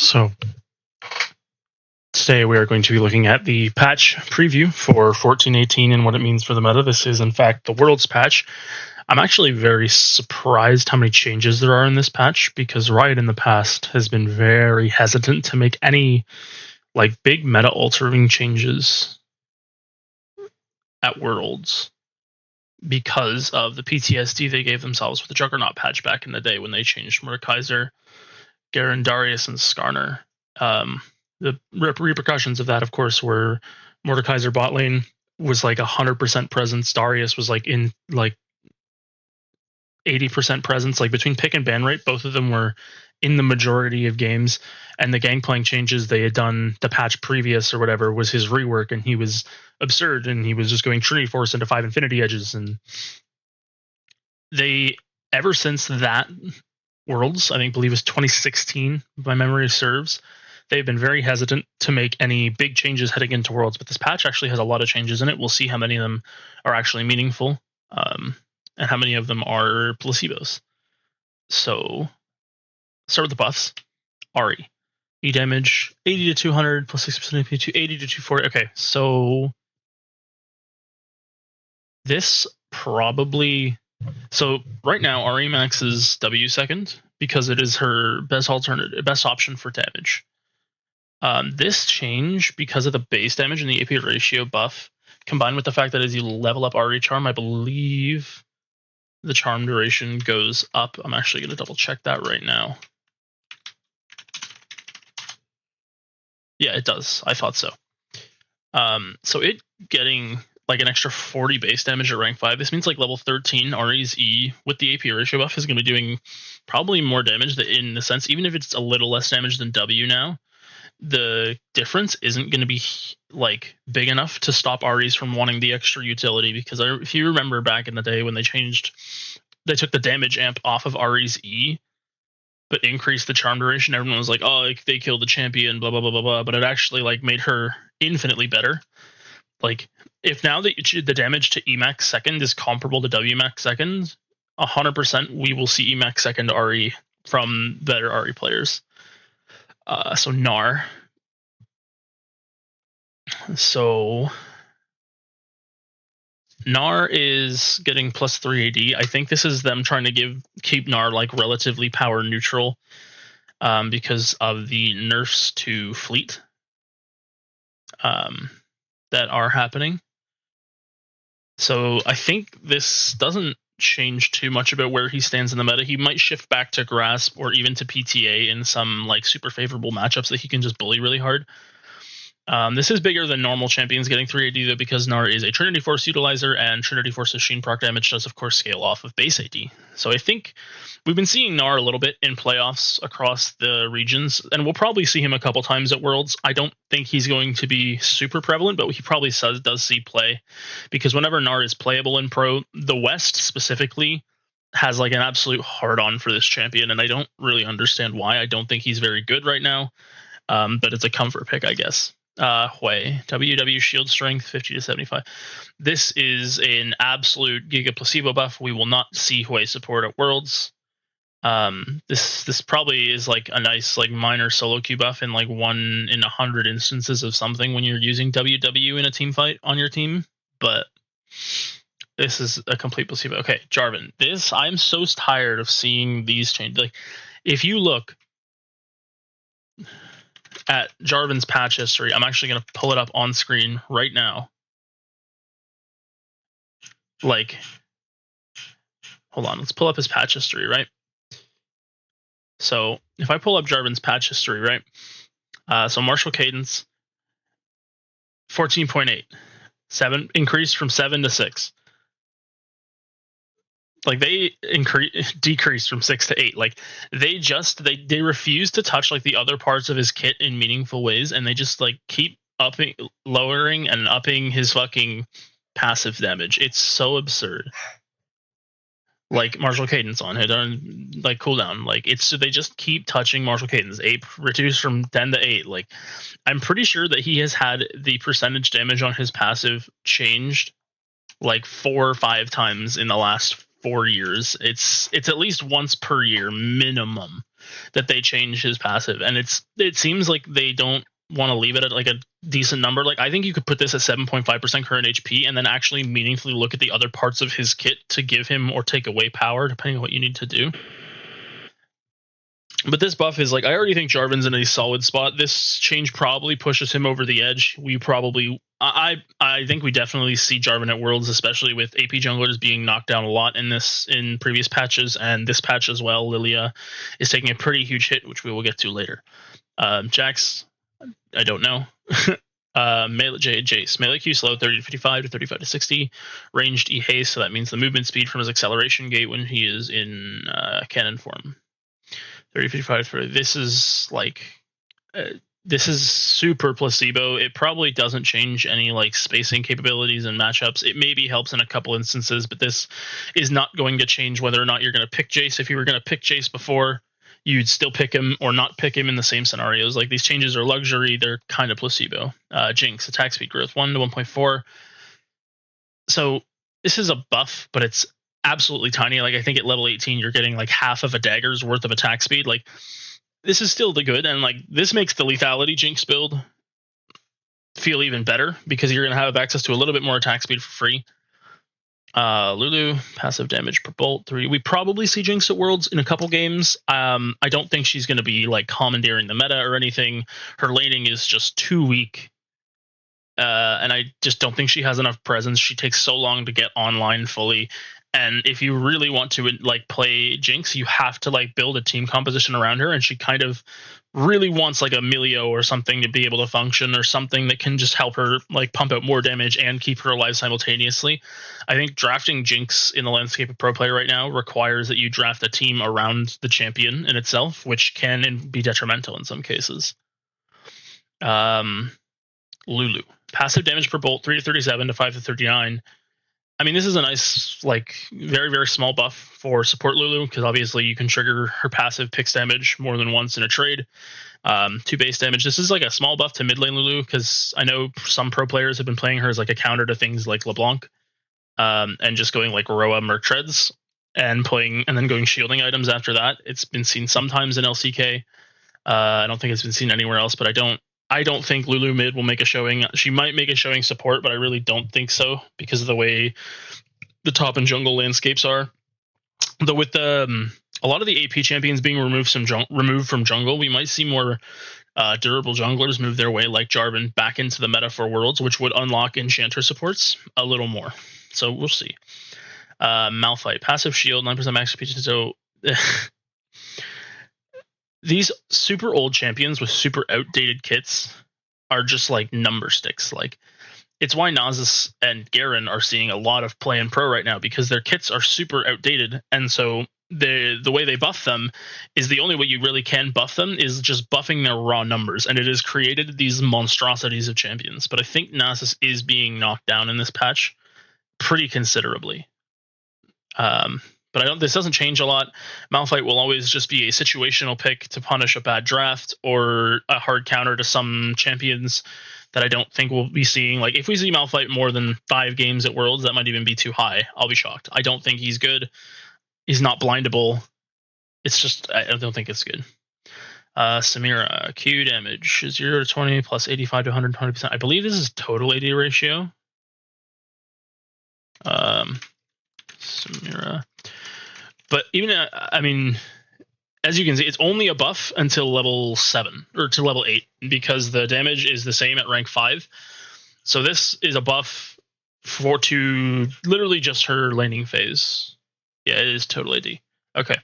So today we are going to be looking at the patch preview for 14.18 and what it means for the meta. This is in fact the Worlds patch. I'm actually very surprised how many changes there are in this patch, because Riot in the past has been very hesitant to make any like big meta altering changes at Worlds because of the PTSD they gave themselves with the Juggernaut patch back in the day when they changed Mordekaiser, Garen, Darius, and Skarner. The repercussions of that, of course, were Mordekaiser bot lane was like 100% presence. Darius was like in like 80% presence. Like between pick and ban rate, both of them were in the majority of games. And the Gangplank changes they had done the patch previous or whatever was his rework, and he was absurd, and he was just going Trinity Force into 5 Infinity Edges. And they, ever since that Worlds, I believe it was 2016, if my memory serves, they've been very hesitant to make any big changes heading into Worlds, but this patch actually has a lot of changes in it. We'll see how many of them are actually meaningful, and how many of them are placebos. So, start with the buffs. Ahri. E damage, 80 to 200, plus 6% AP to 80 to 240. Okay, so this probably... So, right now, Ahri maxes W second, because it is her best option for damage. This change, because of the base damage and the AP ratio buff, combined with the fact that as you level up Ahri Charm, I believe the charm duration goes up. I'm actually going to double check that right now. Yeah, it does. I thought so. So it getting like an extra 40 base damage at rank 5. This means like level 13 Ahri's E with the AP ratio buff is going to be doing probably more damage in the sense, even if it's a little less damage than W now, the difference isn't going to be like big enough to stop Ahri's from wanting the extra utility. Because if you remember back in the day when they took the damage amp off of Ahri's E, but increased the charm duration, everyone was like, oh, they killed the champion, blah, blah, blah, blah, blah. But it actually like made her infinitely better. Like, if now the damage to Emax second is comparable to WMax second, 100% we will see Emax second Ahri from better Ahri players. So Gnar. So Gnar is getting plus 3 AD. I think this is them trying to keep Gnar like relatively power neutral, because of the nerfs to fleet that are happening. So I think this doesn't change too much about where he stands in the meta. He might shift back to Grasp or even to PTA in some like super favorable matchups that he can just bully really hard. This is bigger than normal champions getting 3 AD though, because Gnar is a Trinity Force utilizer, and Trinity Force's Sheen proc damage does of course scale off of base AD. So I think we've been seeing Gnar a little bit in playoffs across the regions, and we'll probably see him a couple times at Worlds. I don't think he's going to be super prevalent, but he probably does see play, because whenever Gnar is playable in Pro, the West specifically has like an absolute hard-on for this champion, and I don't really understand why. I don't think he's very good right now, but it's a comfort pick, I guess. Hwei, WW shield strength 50 to 75. This is an absolute Giga placebo buff. We will not see Hwei support at Worlds. This probably is like a nice like minor solo queue buff in like 1 in 100 instances of something when you're using WW in a team fight on your team, but this is a complete placebo. Okay, Jarvan. I'm so tired of seeing these changes. Like, if you look at Jarvan's patch history, I'm actually going to pull it up on screen right now. Like, hold on, let's pull up his patch history, right? So if I pull up Jarvan's patch history, right? So Martial Cadence, 14.8, 7 increased from 7 to 6. Like, they decreased from 6 to 8. Like, they refuse to touch like the other parts of his kit in meaningful ways, and they just like keep lowering and upping his fucking passive damage. It's so absurd. Like Martial Cadence on hit on like cooldown. Like, they just keep touching Martial Cadence. 8 reduced from 10 to 8. Like, I'm pretty sure that he has had the percentage damage on his passive changed like 4 or 5 times in the last 4 years. It's at least once per year minimum. that they change his passive, and it seems like they don't want to leave it at like a decent number. Like I think you could put this at 7.5% current HP and then actually meaningfully look at the other parts of his kit to give him or take away power, depending on what you need to do. But this buff is like, I already think Jarvan's in a solid spot. This change probably pushes him over the edge. I think we definitely see Jarvan at Worlds, especially with AP junglers being knocked down a lot in previous patches, and this patch as well. Lilia is taking a pretty huge hit, which we will get to later. Jax, I don't know. Jace, melee Q slow 30 to 55 to 35 to 60, ranged E haste, so that means the movement speed from his acceleration gate when he is in cannon form. 30 55 for this is like this is super placebo. It probably doesn't change any like spacing capabilities and matchups. It maybe helps in a couple instances, but this is not going to change whether or not you're going to pick Jace. If you were going to pick Jace before, you'd still pick him or not pick him in the same scenarios. Like these changes are luxury, they're kind of placebo. Jinx, attack speed growth 1 to 1.4. So this is a buff, but it's absolutely tiny. Like I think at level 18 you're getting like half of a dagger's worth of attack speed. Like this is still the good, and like this makes the lethality Jinx build feel even better because you're gonna have access to a little bit more attack speed for free. Lulu, passive damage per bolt 3. We probably see Jinx at Worlds in a couple games. I don't think she's gonna be like commandeering the meta or anything. Her laning is just too weak. And I just don't think she has enough presence. She takes so long to get online fully. And if you really want to like play Jinx, you have to like build a team composition around her. And she kind of really wants like a Milio or something to be able to function, or something that can just help her like pump out more damage and keep her alive simultaneously. I think drafting Jinx in the landscape of pro player right now requires that you draft a team around the champion in itself, which can be detrimental in some cases. Lulu, passive damage per bolt 3 to 37 to 5 to 39. I mean, this is a nice, like, very, very small buff for support Lulu, because obviously you can trigger her passive picks damage more than once in a trade. 2 base damage. This is like a small buff to mid lane Lulu, because I know some pro players have been playing her as like a counter to things like LeBlanc, and just going like Roa Merc Treads and then going shielding items after that. It's been seen sometimes in LCK. I don't think it's been seen anywhere else, but I don't think Lulu mid will make a showing. She might make a showing support, but I really don't think so because of the way the top and jungle landscapes are. Though with a lot of the AP champions being removed from jungle, we might see more durable junglers move their way, like Jarvan, back into the meta for Worlds, which would unlock Enchanter supports a little more. So we'll see. Malphite, passive shield, 9% max HP. So these super old champions with super outdated kits are just like number sticks. Like it's why Nasus and Garen are seeing a lot of play in pro right now, because their kits are super outdated, and so the way they buff them is the only way you really can buff them is just buffing their raw numbers, and it has created these monstrosities of champions. But I think Nasus is being knocked down in this patch pretty considerably. But this doesn't change a lot. Malphite will always just be a situational pick to punish a bad draft or a hard counter to some champions that I don't think we'll be seeing. Like if we see Malphite more than 5 games at Worlds, that might even be too high. I'll be shocked. I don't think he's good. He's not blindable. It's just, I don't think it's good. Samira, Q damage, 0 to 20 plus 85 to 120%. I believe this is total AD ratio. Samira. But even, I mean, as you can see, it's only a buff until level 7 or to level 8, because the damage is the same at rank 5. So this is a buff to literally just her laning phase. Yeah, it is total AD. Okay.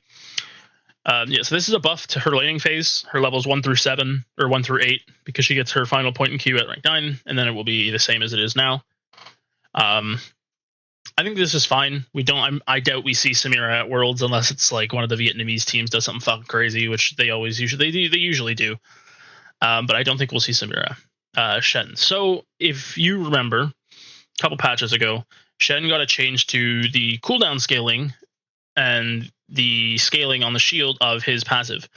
So this is a buff to her laning phase, her levels 1 through 7 or 1 through 8, because she gets her final point in Q at rank 9, and then it will be the same as it is now. I think this is fine. I doubt we see Samira at Worlds unless it's like one of the Vietnamese teams does something fucking crazy, which they usually do. But I don't think we'll see Samira. Shen. So if you remember, a couple patches ago, Shen got a change to the cooldown scaling and the scaling on the shield of his passive.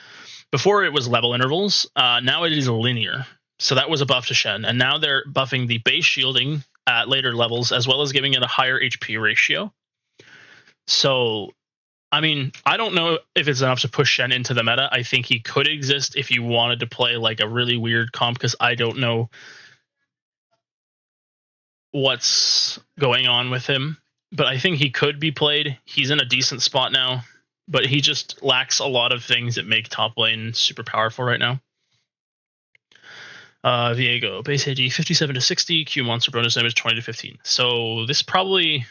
Before it was level intervals. Now it is linear. So that was a buff to Shen, and now they're buffing the base shielding at later levels, as well as giving it a higher HP ratio. So I mean, I don't know if it's enough to push Shen into the meta. I think he could exist if you wanted to play like a really weird comp, because I don't know what's going on with him. But I think he could be played. He's in a decent spot now, but he just lacks a lot of things that make top lane super powerful right now. Viego, base AD 57 to 60, Q monster bonus damage 20 to 15. So this probably,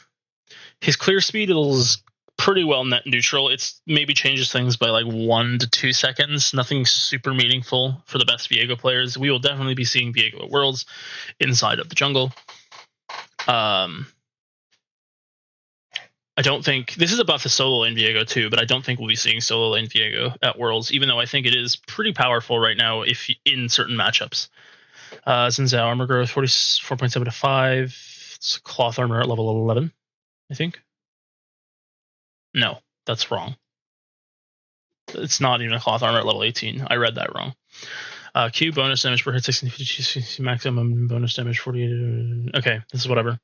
his clear speed is pretty well net neutral. It's maybe changes things by like 1 to 2 seconds. Nothing super meaningful for the best Viego players. We will definitely be seeing Viego at Worlds inside of the jungle. I don't think this is a buff to solo lane Viego too, but I don't think we'll be seeing solo lane Viego at Worlds, even though I think it is pretty powerful right now if in certain matchups. Xin Zhao armor growth 44.7 to 5. It's cloth armor at level 11, I think. No, that's wrong. It's not even a cloth armor at level 18. I read that wrong. Q bonus damage per hit 16, maximum bonus damage 48. Okay, this is whatever.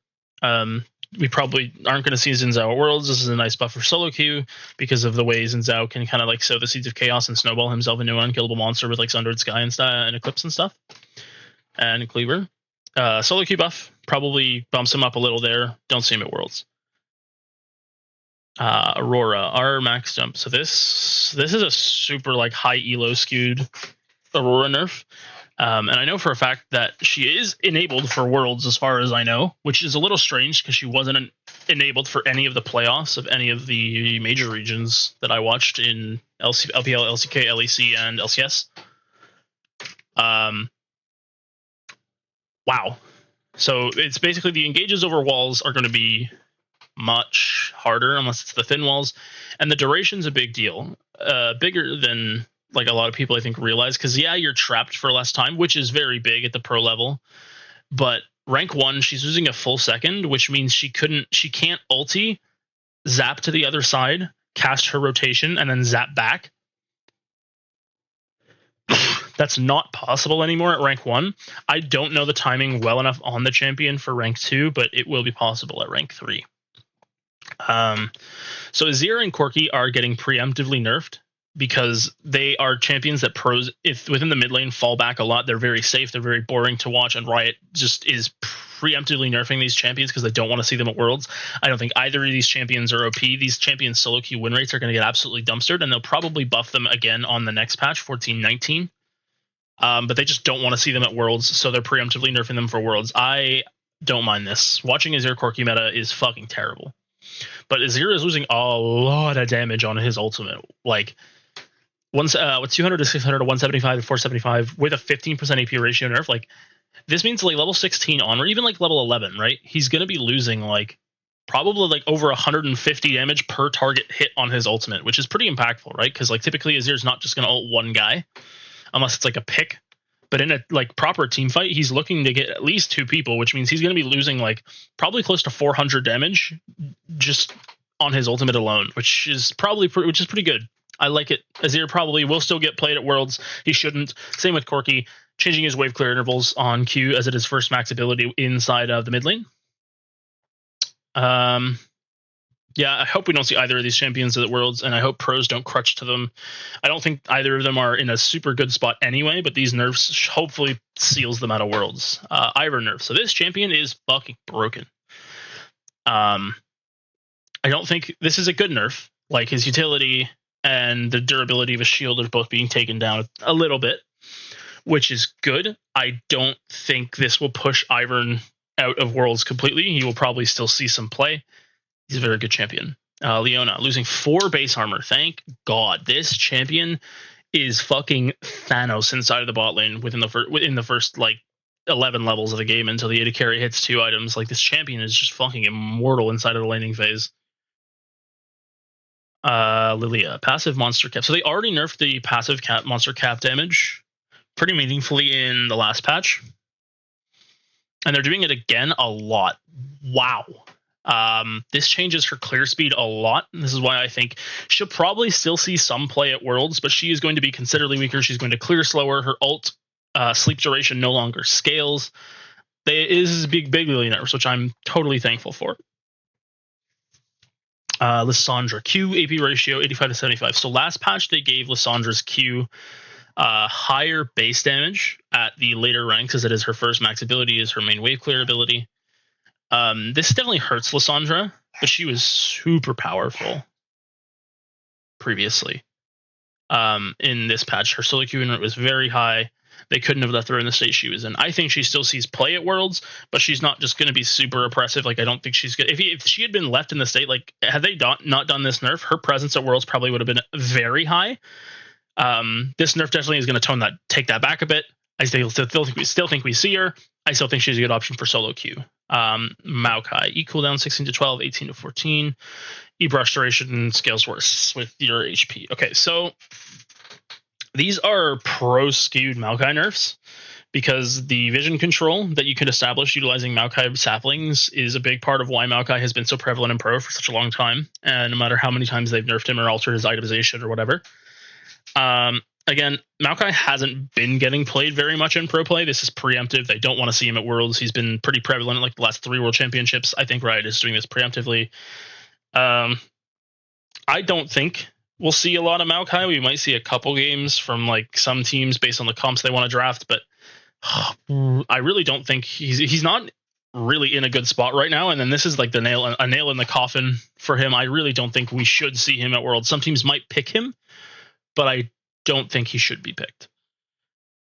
We probably aren't going to see Xin Zhao at Worlds. This is a nice buff for solo queue because of the way Xin Zhao can kind of like sow the seeds of chaos and snowball himself into an unkillable monster with like Sundered Sky and Eclipse and stuff. And Cleaver. Solo queue buff probably bumps him up a little there. Don't see him at Worlds. Aurora, our max jump. So this is a super like high elo skewed Aurora nerf. And I know for a fact that she is enabled for Worlds as far as I know, which is a little strange because she wasn't enabled for any of the playoffs of any of the major regions that I watched in LPL, LCK, LEC, and LCS. Wow. So it's basically the engages over walls are going to be much harder unless it's the thin walls. And the duration's a big deal. Bigger than like a lot of people I think realize, because yeah, you're trapped for less time, which is very big at the pro level. But rank 1, she's losing a full second, which means she can't ulti, zap to the other side, cast her rotation, and then zap back. That's not possible anymore at rank 1. I don't know the timing well enough on the champion for rank 2, but it will be possible at rank 3. So Azir and Corki are getting preemptively nerfed because they are champions that pros, if within the mid lane, fall back a lot. They're very safe. They're very boring to watch, and Riot just is preemptively nerfing these champions because they don't want to see them at Worlds. I don't think either of these champions are OP. These champions' solo queue win rates are going to get absolutely dumpstered, and they'll probably buff them again on the next patch, 14-19. But they just don't want to see them at Worlds, so they're preemptively nerfing them for Worlds. I don't mind this. Watching Azir Corki meta is fucking terrible. But Azir is losing a lot of damage on his ultimate. Like, with 200 to 600 to 175 to 475 with a 15% AP ratio nerf, like, this means like level 16 on, or even like level 11, right? He's going to be losing like probably like over 150 damage per target hit on his ultimate, which is pretty impactful, right? Because like typically Azir's not just going to ult one guy unless it's like a pick. But in a like proper team fight, he's looking to get at least 2 people, which means he's going to be losing like probably close to 400 damage just on his ultimate alone, which is pretty good. I like it. Azir probably will still get played at Worlds. He shouldn't. Same with Corki, changing his wave clear intervals on Q as it is first max ability inside of the mid lane. Yeah, I hope we don't see either of these champions at the Worlds, and I hope pros don't crutch to them. I don't think either of them are in a super good spot anyway, but these nerfs hopefully seals them out of Worlds. Ivern nerf. So this champion is fucking broken. I don't think this is a good nerf. Like, his utility and the durability of his shield are both being taken down a little bit, which is good. I don't think this will push Ivern out of Worlds completely. He will probably still see some play. He's a very good champion. Leona losing 4 base armor. Thank God. This champion is fucking Thanos inside of the bot lane within the first like 11 levels of the game until the AD carry hits 2 items. Like, this champion is just fucking immortal inside of the laning phase. Lilia, passive monster cap. So they already nerfed the passive monster cap damage pretty meaningfully in the last patch. And they're doing it again a lot. Wow. This changes her clear speed a lot. This is why I think she'll probably still see some play at Worlds, but she is going to be considerably weaker. She's going to clear slower. Her ult sleep duration no longer scales. It is big nerfs, which I'm totally thankful for. Lissandra, Q AP ratio 85 to 75. So last patch they gave Lissandra's Q higher base damage at the later ranks, as it is her first max ability, is her main wave clear ability. This definitely hurts Lissandra, but she was super powerful previously. In this patch, her solo Q rate was very high. They couldn't have left her in the state she was in. I think she still sees play at Worlds, but she's not just going to be super oppressive. Like, I don't think she's good. If she had been left in the state, like, had they not done this nerf, her presence at Worlds probably would have been very high. This nerf definitely is going to take that back a bit. I still think we see her. I still think she's a good option for solo Q. Maokai, E cooldown 16 to 12, 18 to 14. E brush duration scales worse with your HP. Okay, so these are pro skewed Maokai nerfs because the vision control that you can establish utilizing Maokai saplings is a big part of why Maokai has been so prevalent in pro for such a long time. And no matter how many times they've nerfed him or altered his itemization or whatever. Again, Maokai hasn't been getting played very much in pro play. This is preemptive. They don't want to see him at Worlds. He's been pretty prevalent in like the last 3 World Championships. I think Riot is doing this preemptively. I don't think we'll see a lot of Maokai. We might see a couple games from like some teams based on the comps they want to draft, but I really don't think he's not really in a good spot right now. And then this is like a nail in the coffin for him. I really don't think we should see him at Worlds. Some teams might pick him, but I don't think he should be picked.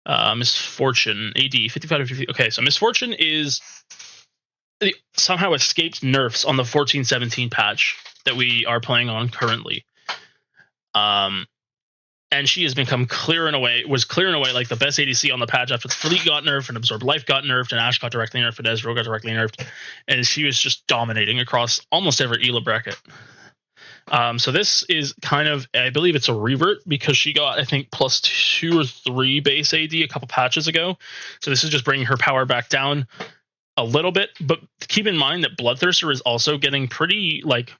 Misfortune, AD, 55 to 50. Okay, so Misfortune is somehow escaped nerfs on the 14-17 patch that we are playing on currently. And she has become clear and away like the best ADC on the patch after the Fleet got nerfed and Absorb Life got nerfed and Ashe got directly nerfed and Ezreal got directly nerfed. And she was just dominating across almost every ELA bracket. So this is kind of, I believe it's a revert because she got, I think, +2 or 3 base AD a couple patches ago. So this is just bringing her power back down a little bit. But keep in mind that Bloodthirster is also getting pretty like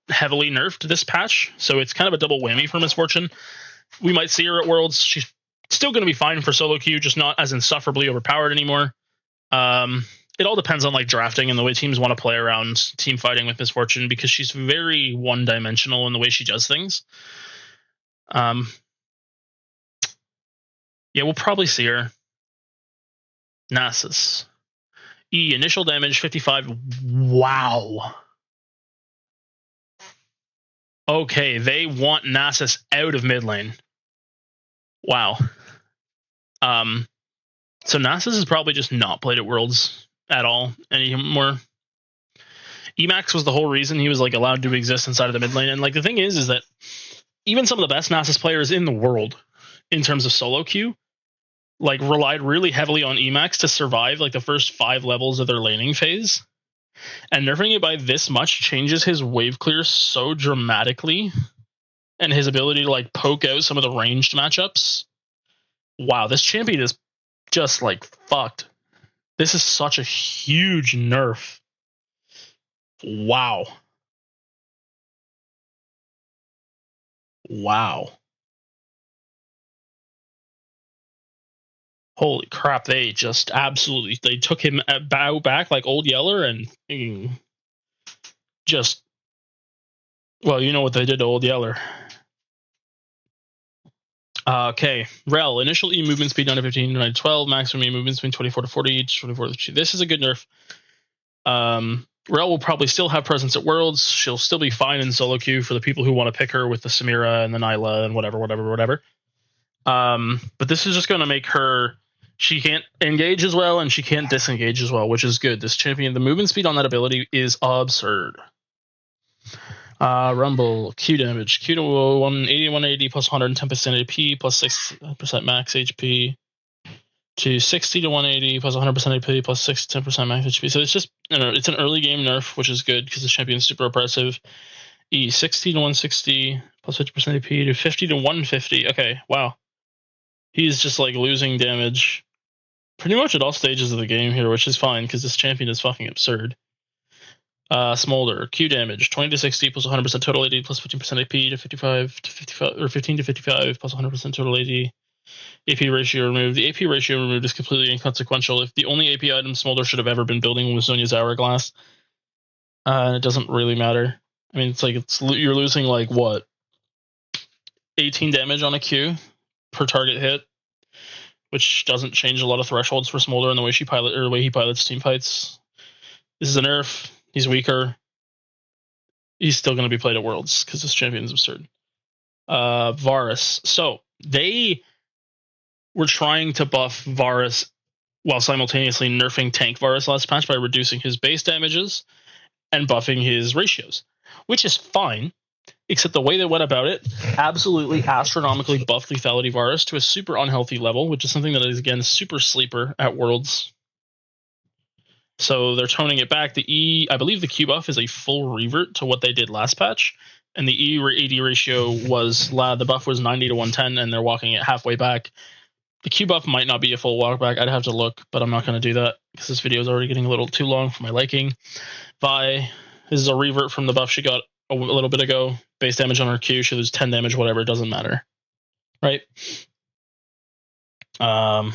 heavily nerfed this patch. So it's kind of a double whammy for Misfortune. We might see her at Worlds. She's still going to be fine for solo queue, just not as insufferably overpowered anymore. It all depends on like drafting and the way teams want to play around team fighting with Misfortune because she's very one-dimensional in the way she does things. Yeah, we'll probably see her. Nasus. E, initial damage 55. Wow. Okay, they want Nasus out of mid lane. Wow. So Nasus is probably just not played at Worlds at all anymore. Emax was the whole reason he was like allowed to exist inside of the mid lane. And like the thing is that even some of the best Nasus players in the world in terms of solo queue like relied really heavily on Emax to survive like the first 5 levels of their laning phase. And nerfing it by this much changes his wave clear so dramatically and his ability to like poke out some of the ranged matchups. Wow, this champion is just like fucked. This is such a huge nerf. Wow. Wow. Holy crap, they just absolutely, they took him bow back like Old Yeller and just, well, you know what they did to Old Yeller. Okay, Rel, initial E movement speed 9 to 15, 9 to 12, maximum E movement speed 24 to 40, 24 to 50. This is a good nerf. Rel will probably still have presence at Worlds. She'll still be fine in solo queue for the people who want to pick her with the Samira and the Nyla and whatever. But this is just going to make her, she can't engage as well and she can't disengage as well, which is good. This champion, the movement speed on that ability is absurd. Rumble, Q damage, Q to 180, 180 plus 110% AP plus 6% max HP to 60 to 180 plus 100% AP plus 6 to 10% max HP. So it's just, it's an early game nerf, which is good because the champion is super oppressive. E 60 to 160 plus 50% AP to 50 to 150. Okay, wow. He's just like losing damage pretty much at all stages of the game here, which is fine because this champion is fucking absurd. Smolder, Q damage, 20 to 60 plus 100% total AD plus 15% AP to 55 to 55 or 15 to 55 plus 100% total AD. AP ratio removed. The AP ratio removed is completely inconsequential. If the only AP item Smolder should have ever been building was Zhonya's Hourglass, it doesn't really matter. I mean, you're losing like what, 18 damage on a Q per target hit, which doesn't change a lot of thresholds for Smolder and the way he pilots team fights. This is a nerf. He's weaker. He's still going to be played at Worlds because this champion is absurd. Varus. So they were trying to buff Varus while simultaneously nerfing tank Varus last patch by reducing his base damages and buffing his ratios, which is fine, except the way they went about it absolutely astronomically buffed lethality Varus to a super unhealthy level, which is something that is, again, super sleeper at Worlds. So they're toning it back. I believe the Q buff is a full revert to what they did last patch, and the E AD ratio was, the buff was 90 to 110, and they're walking it halfway back. The Q buff might not be a full walk back. I'd have to look, but I'm not going to do that because this video is already getting a little too long for my liking. Vi, this is a revert from the buff she got a little bit ago. Base damage on her Q, she loses 10 damage, whatever, it doesn't matter. Right? Zeri.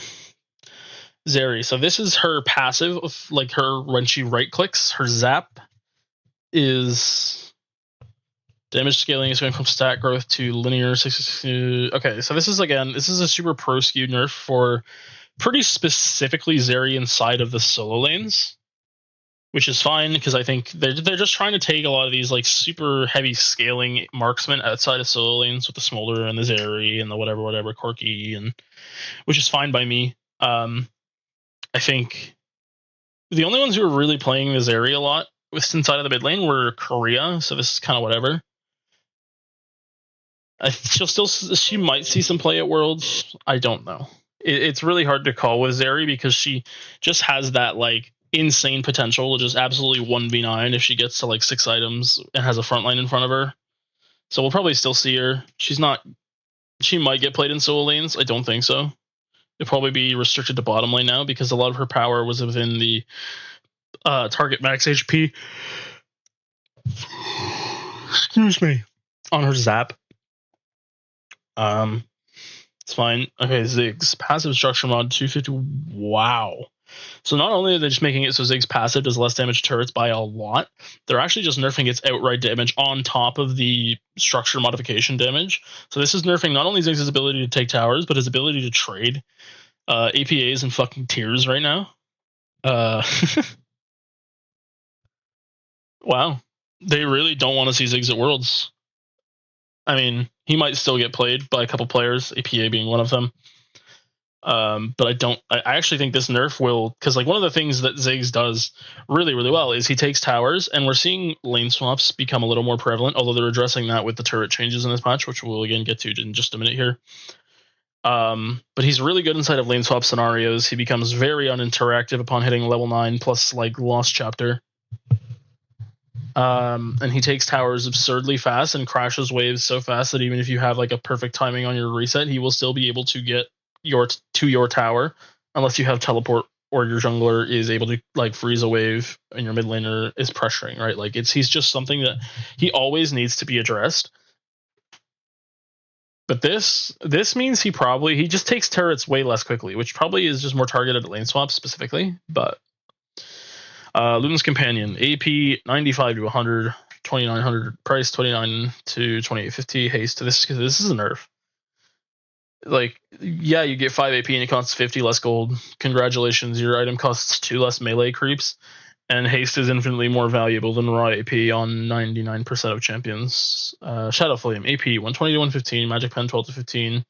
So this is her passive, like her when she right clicks, her zap is damage scaling is going from stat growth to linear. Okay, so this is a super pro skewed nerf for pretty specifically Zeri inside of the solo lanes, which is fine because I think they're just trying to take a lot of these like super heavy scaling marksmen outside of solo lanes with the Smolder and the Zeri and the whatever Corki, and which is fine by me. I think the only ones who were really playing the Zeri a lot with inside of the mid lane were Korea, so this is kind of whatever. She might see some play at Worlds. I don't know. It's really hard to call with Zeri because she just has that like insane potential to just absolutely 1v9 if she gets to like 6 items and has a frontline in front of her. So we'll probably still see her. She might get played in solo lanes. I don't think so. It'll probably be restricted to bottom lane now because a lot of her power was within the target max HP. Excuse me. On her zap. It's fine. Okay, Ziggs. Passive structure mod 250. Wow. So not only are they just making it so Ziggs passive does less damage to turrets by a lot, they're actually just nerfing its outright damage on top of the structure modification damage. So this is nerfing not only Ziggs' ability to take towers, but his ability to trade APAs and fucking tiers right now. Wow. They really don't want to see Ziggs at Worlds. I mean, he might still get played by a couple players, APA being one of them. But I actually think this nerf will, because like one of the things that Ziggs does really, really well is he takes towers, and we're seeing lane swaps become a little more prevalent, although they're addressing that with the turret changes in this patch, which we'll again get to in just a minute here. But he's really good inside of lane swap scenarios. He becomes very uninteractive upon hitting level 9 plus like Lost Chapter. And he takes towers absurdly fast and crashes waves so fast that even if you have like a perfect timing on your reset, he will still be able to get to your tower unless you have teleport or your jungler is able to like freeze a wave and your mid laner is pressuring, right? Like he's just something that he always needs to be addressed. But this means he just takes turrets way less quickly, which probably is just more targeted at lane swaps specifically. But Luna's Companion, AP 95 to 100, 2900 price, 29 to 2850 haste. This is a nerf. Like, yeah, you get 5 AP and it costs 50 less gold. Congratulations, your item costs 2 less melee creeps, and haste is infinitely more valuable than raw AP on 99% of champions. Shadow Flame, AP 120 to 115, Magic Pen 12 to 15.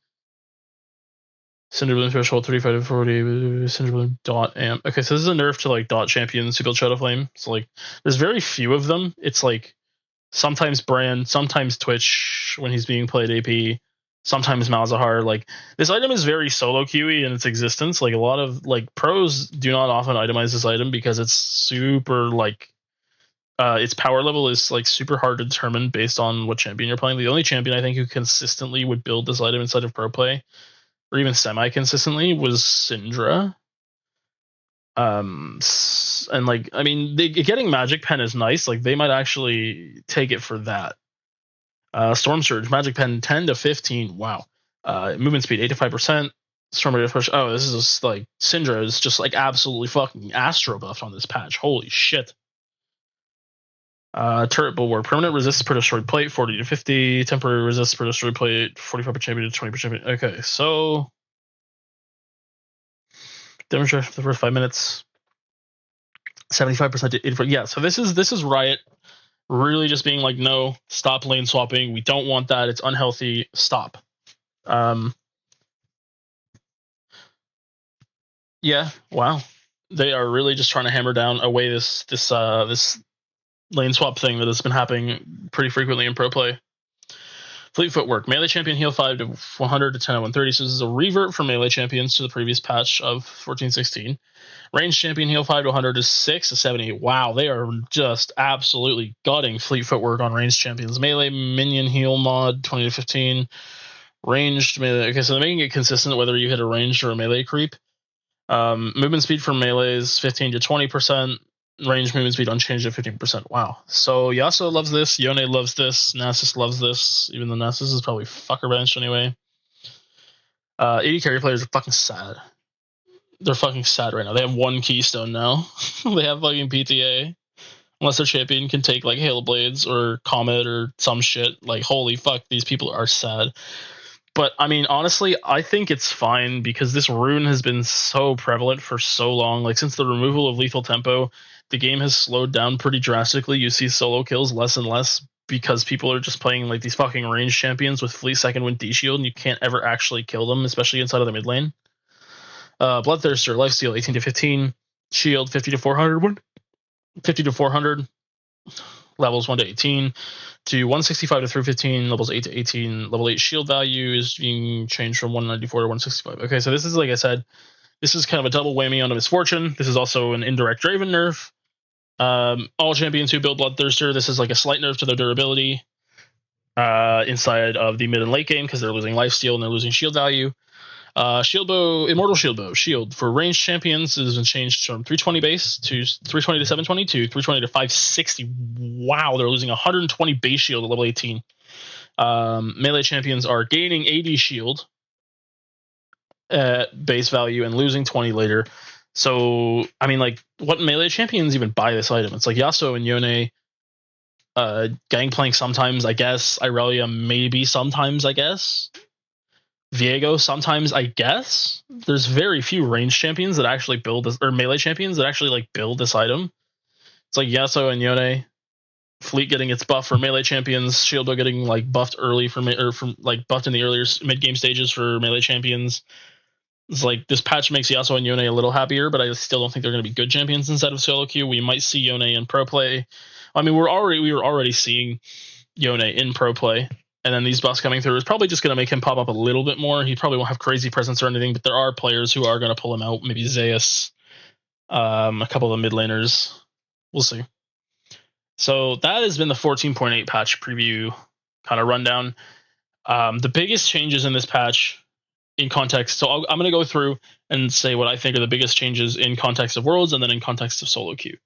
Cinder Bloom threshold 35 to 40. Cinder Bloom dot amp. Okay, so this is a nerf to like dot champions who build Shadow Flame. So like, there's very few of them. It's like sometimes Brand, sometimes Twitch when he's being played AP, sometimes Malzahar. Like this item is very solo queuey in its existence. Like a lot of like pros do not often itemize this item because it's super like its power level is like super hard to determine based on what champion you're playing. The only champion I think who consistently would build this item inside of pro play, or even semi-consistently, was Syndra. And like, I mean, getting Magic Pen is nice. Like, they might actually take it for that. Storm Surge, Magic Pen 10 to 15. Wow. Movement speed 8 to 5%. Storm Radius Push. Oh, this is just like Syndra is just like absolutely fucking astro buffed on this patch. Holy shit. Turret Bulwark. Permanent resists per destroyed plate, 40 to 50. Temporary resists per destroyed plate, 45 per champion to 20 per champion. Okay, so demonstration for the first 5 minutes. 75% to 80%. Yeah, so this is Riot really just being like, no, stop lane swapping. We don't want that. It's unhealthy. Stop. Yeah, wow. They are really just trying to hammer down away this lane swap thing that has been happening pretty frequently in pro play. Fleet Footwork. Melee champion heal 5 to 100 to 10 to 130. So this is a revert for melee champions to the previous patch of 14-16. Range champion heal 5 to 100 to 6 to 70. Wow, they are just absolutely gutting Fleet Footwork on ranged champions. Melee minion heal mod 20 to 15. Ranged melee. Okay, so they're making it consistent whether you hit a ranged or a melee creep. Movement speed for melees 15 to 20%. Range movement speed unchanged at 15%. Wow. So Yasuo loves this. Yone loves this. Nasus loves this. Even though Nasus is probably fucker benched anyway. AD carry players are fucking sad. They're fucking sad right now. They have 1 keystone now. They have fucking PTA. Unless their champion can take like Hail Blades or Comet or some shit. Like, holy fuck, these people are sad. But I mean, honestly, I think it's fine because this rune has been so prevalent for so long. Like, since the removal of lethal tempo, the game has slowed down pretty drastically. You see solo kills less and less because people are just playing like these fucking range champions with Fleet Second Wind D Shield, and you can't ever actually kill them, especially inside of the mid lane. Bloodthirster, lifesteal 18 to 15, shield 50 to 400, 50 to 400, levels 1 to 18, to 165 to 315, levels 8 to 18. Level 8 shield value is being changed from 194 to 165. Okay, so this is, like I said, this is kind of a double whammy on a misfortune. This is also an indirect Draven nerf. All champions who build Bloodthirster, this is like a slight nerf to their durability inside of the mid and late game because they're losing lifesteal and they're losing shield value. Shieldbow, Immortal Shieldbow, shield for ranged champions has been changed from 320 base to 320 to 720 to 320 to 560. Wow, they're losing 120 base shield at level 18. Melee champions are gaining 80 shield at base value and losing 20 later. So, I mean, like, what melee champions even buy this item? It's like Yasuo and Yone, Gangplank sometimes, I guess. Irelia maybe sometimes, I guess. Viego sometimes, I guess. There's very few range champions that actually build this, or melee champions that actually like build this item. It's like Yasuo and Yone, Fleet getting its buff for melee champions, Shieldbow getting like buffed early from like buffed in the earlier mid game stages for melee champions. It's like this patch makes Yasuo and Yone a little happier, but I still don't think they're going to be good champions instead of solo queue. We might see Yone in pro play. I mean, we were already seeing Yone in pro play, and then these buffs coming through is probably just going to make him pop up a little bit more. He probably won't have crazy presence or anything, but there are players who are going to pull him out. Maybe Zeus, a couple of the mid laners. We'll see. So that has been the 14.8 patch preview kind of rundown. The biggest changes in this patch in context. So I'm going to go through and say what I think are the biggest changes in context of Worlds and then in context of solo queue.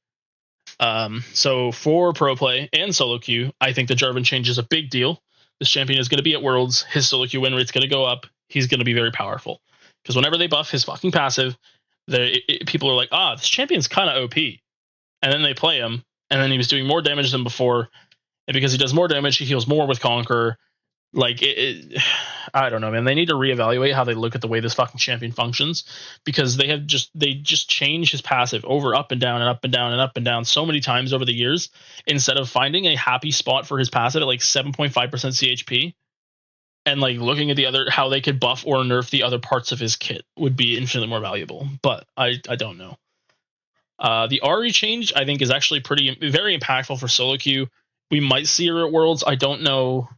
So for pro play and solo queue, I think the Jarvan change is a big deal. This champion is going to be at Worlds. His solo queue win rate's going to go up. He's going to be very powerful. Because whenever they buff his fucking passive, people are like, this champion's kind of OP. And then they play him, and then he was doing more damage than before. And because he does more damage, he heals more with Conquer. Like, I don't know, man. They need to reevaluate how they look at the way this fucking champion functions, because they just change his passive over up and down and up and down and up and down so many times over the years, instead of finding a happy spot for his passive at like 7.5% CHP and like looking at the other, how they could buff or nerf the other parts of his kit would be infinitely more valuable. But I don't know. The Ahri change, I think, is actually very impactful for solo queue. We might see her at Worlds. I don't know.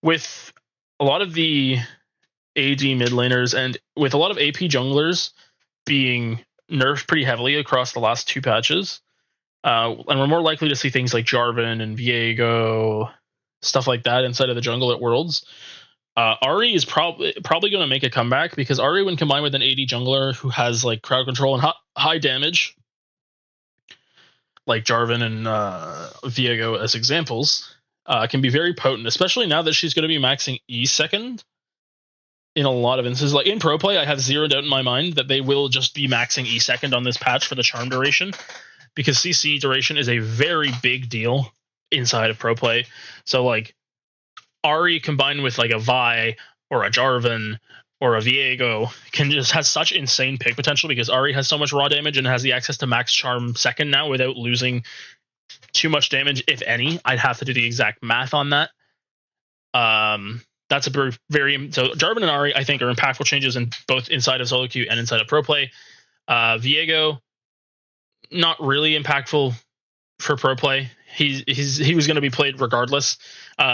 With a lot of the AD mid laners and with a lot of AP junglers being nerfed pretty heavily across the last 2 patches, and we're more likely to see things like Jarvan and Viego, stuff like that inside of the jungle at Worlds. Ahri is probably going to make a comeback, because Ahri, when combined with an AD jungler who has like crowd control and high damage, like Jarvan and Viego as examples, can be very potent, especially now that she's going to be maxing E second in a lot of instances. Like in pro play, I have zero doubt in my mind that they will just be maxing E second on this patch for the charm duration. because CC duration is a very big deal inside of pro play. So like Ahri combined with like a Vi or a Jarvan or a Viego can just has such insane pick potential because Ahri has so much raw damage and has the access to max charm second now without losing too much damage, if any. I'd have to do the exact math on that. That's a very so Jarvan and Ahri I think are impactful changes in both inside of solo queue and inside of pro play. Viego, not really impactful for pro play. He was going to be played regardless.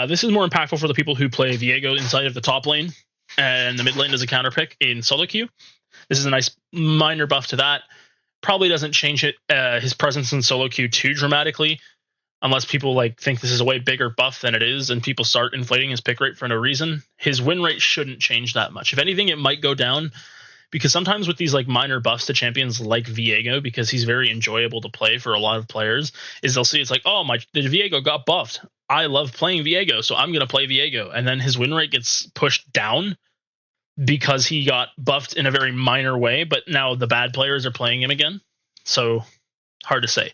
This is more impactful for the people who play Viego inside of the top lane and the mid lane as a counter pick in solo queue. This is a nice minor buff to that. Probably doesn't change his presence in solo queue too dramatically, unless people like think this is a way bigger buff than it is, and people start inflating his pick rate for no reason. His win rate shouldn't change that much. If anything, it might go down, because sometimes with these like minor buffs to champions like Viego, because he's very enjoyable to play for a lot of players, is they'll see it's like, oh, the Viego got buffed. I love playing Viego, so I'm going to play Viego. And then his win rate gets pushed down because he got buffed in a very minor way, but now the bad players are playing him again. So hard to say.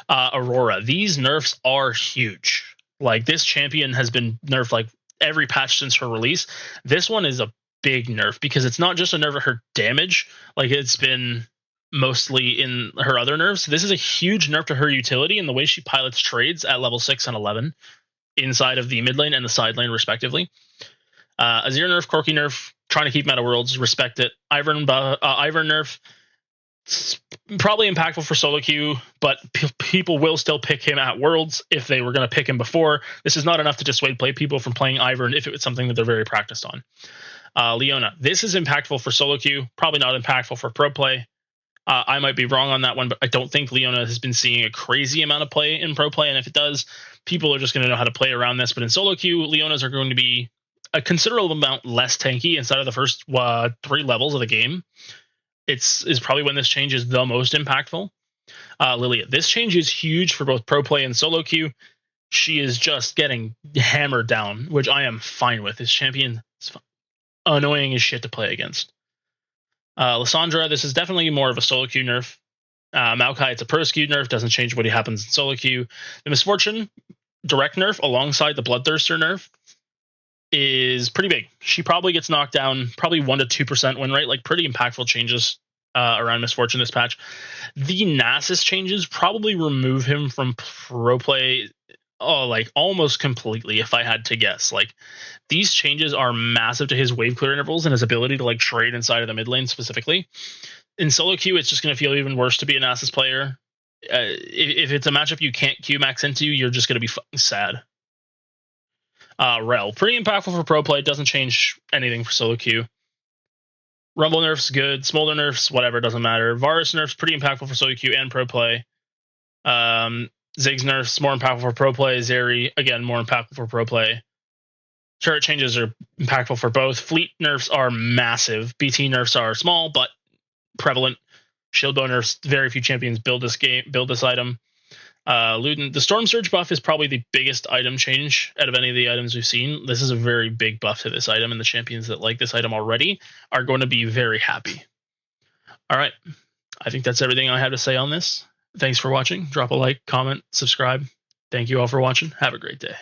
Aurora, these nerfs are huge. Like, this champion has been nerfed like every patch since her release. This one is a big nerf because it's not just a nerf of her damage, like it's been mostly in her other nerfs. This is a huge nerf to her utility and the way she pilots trades at level 6 and 11 inside of the mid lane and the side lane respectively. Azir nerf, Corki nerf, trying to keep meta worlds, respect it. Ivern nerf, probably impactful for solo queue, but people will still pick him at worlds if they were going to pick him before. This is not enough to dissuade people from playing Ivern if it was something that they're very practiced on. Leona, this is impactful for solo queue, probably not impactful for pro play. I might be wrong on that one, but I don't think Leona has been seeing a crazy amount of play in pro play, and if it does, people are just going to know how to play around this. But in solo queue, Leonas are going to be a considerable amount less tanky inside of the first 3 levels of the game. Is probably when this change is the most impactful. Lilia, this change is huge for both pro play and solo queue. She is just getting hammered down, which I am fine with. This champion is annoying as shit to play against. Lissandra, this is definitely more of a solo queue nerf. Maokai, it's a pro queue nerf, doesn't change what happens in solo queue. The Misfortune, direct nerf alongside the Bloodthirster nerf is pretty big. She probably gets knocked down, probably 1% to 2% win rate, like pretty impactful changes around Misfortune this patch. The Nasus changes probably remove him from pro play like almost completely, if I had to guess. Like, these changes are massive to his wave clear intervals and his ability to like trade inside of the mid lane specifically. In solo queue, it's just going to feel even worse to be a Nasus player. If it's a matchup you can't Q max into, you're just going to be fucking sad. Rel, pretty impactful for pro play, doesn't change anything for solo queue. Rumble nerfs, good. Smolder nerfs, whatever, doesn't matter. Varus nerfs, pretty impactful for solo queue and pro play. Ziggs nerfs, more impactful for pro play. Zeri, again, more impactful for pro play. Turret changes are impactful for both. Fleet nerfs are massive. BT nerfs are small, but prevalent. Shield bow nerfs, very few champions build this item. Luden, the Storm Surge buff is probably the biggest item change out of any of the items we've seen. This is a very big buff to this item, and the champions that like this item already are going to be very happy. All right. I think that's everything I have to say on this. Thanks for watching. Drop a like, comment, subscribe. Thank you all for watching. Have a great day.